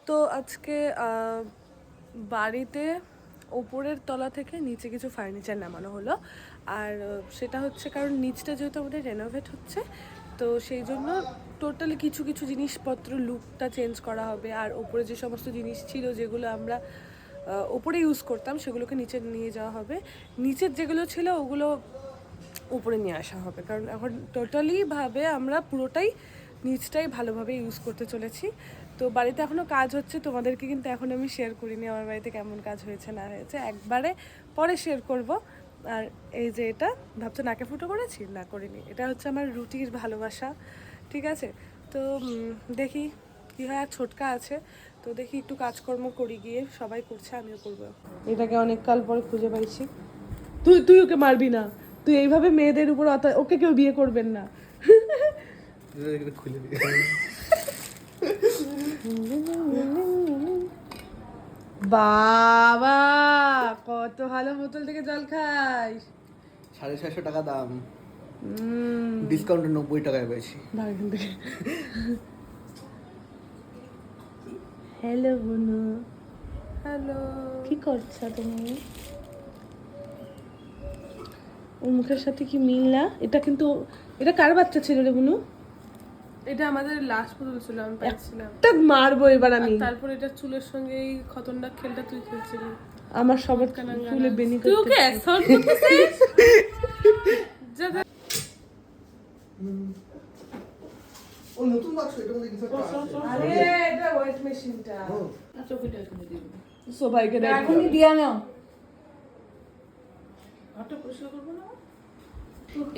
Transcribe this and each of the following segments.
তো আজকে বাড়িতে ওপরের তলা থেকে নিচে কিছু ফার্নিচার নামানো হলো। আর সেটা হচ্ছে কারণ নিচটা যেহেতু আমাদের রেনোভেট হচ্ছে, তো সেই জন্য টোটালি কিছু কিছু জিনিসপত্র লুকটা চেঞ্জ করা হবে। আর ওপরে যে সমস্ত জিনিস ছিল যেগুলো আমরা ওপরে ইউজ করতাম সেগুলোকে নিচে নিয়ে যাওয়া হবে। নিচের যেগুলো ছিল ওগুলো উপরে নিয়ে আসা হবে, কারণ এখন টোটালিভাবে আমরা পুরোটাই নিচটাই ভালোভাবে ইউজ করতে চলেছি। তো বাড়িতে এখনও কাজ হচ্ছে, তোমাদেরকে কিন্তু এখন আমি শেয়ার করিনি আমার বাড়িতে কেমন কাজ হয়েছে না হয়েছে, একবারে পরে শেয়ার করব। আর এই যে এটা ভাবছো নাকে ফুটো করেছি, না করিনি, এটা হচ্ছে আমার রুটির ভালোবাসা, ঠিক আছে। তো দেখি কী হয়। আর ছোটকা আছে, তো দেখি একটু কাজকর্ম করি গিয়ে, সবাই করছে আমিও করবো। এটাকে অনেক কাল পরে খুঁজে পাইছি। তুই ওকে মারবি না, তুই এইভাবে মেয়েদের উপর ওকে কেউ বিয়ে করবেন না। খুলে বাবা কত ভালো বোতল থেকে জল খাইস। 650 টাকা দাম, ডিসকাউন্টে 90 টাকায় পেয়েছি। হ্যালো বুনু, হ্যালো, কি করছো তুমি? ওর মুখের সাথে কি মিল না? এটা কিন্তু এটা কার বাচ্চা ছিল রে বুনু? এটা আমাদের লাস্ট পুতুল ছিল, আমি পাইছিলাম। তা মারবো এবার আমি। তারপর এটা চুলের সঙ্গে এই খতরনাক খেলটা তুই খেলছিলি। আমার সবার চুলে বেনি তুই ওকে অ্যাসল্ট করতেছিস? ও নতুন বাক্স, এটার মধ্যে কিছু একটা আছে। আরে এটা ওয়েট মেশিনটা। আচ্ছা ওইটা এখানে দিবি। সবাইকে দেখো, এখনই দিয়া নাও। হাতটা পরিষ্কার করবো না?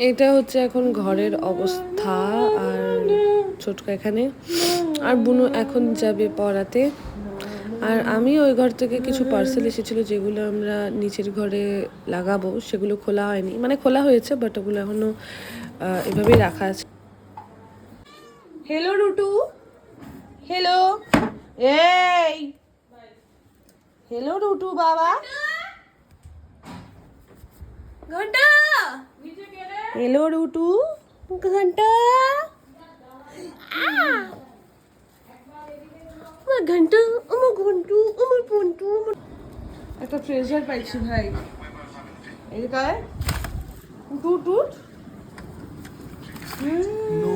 এটা হচ্ছে এখন ঘরের অবস্থা। আর ছোটকা এখানে, আর বুনু এখন যাবে পড়াতে। আর আমি ওই ঘর থেকে কিছু পার্সেল এসেছিলো যেগুলো আমরা নিচের ঘরে লাগাবো, সেগুলো খোলা হয়নি, মানে খোলা হয়েছে বাট ওগুলো এখনো এভাবেই রাখা আছে। হ্যালো রুটু, হ্যালো, এই হ্যালো রুটু বাবা, ঘন্টা হ্যালো রুটু, ঘন্টা আমার ঘন্টু, আমার ঘন্টু, আমার পন্টু, একটা ট্রেজার পাইছি ভাই। এই যে কায় টুট টুট। নো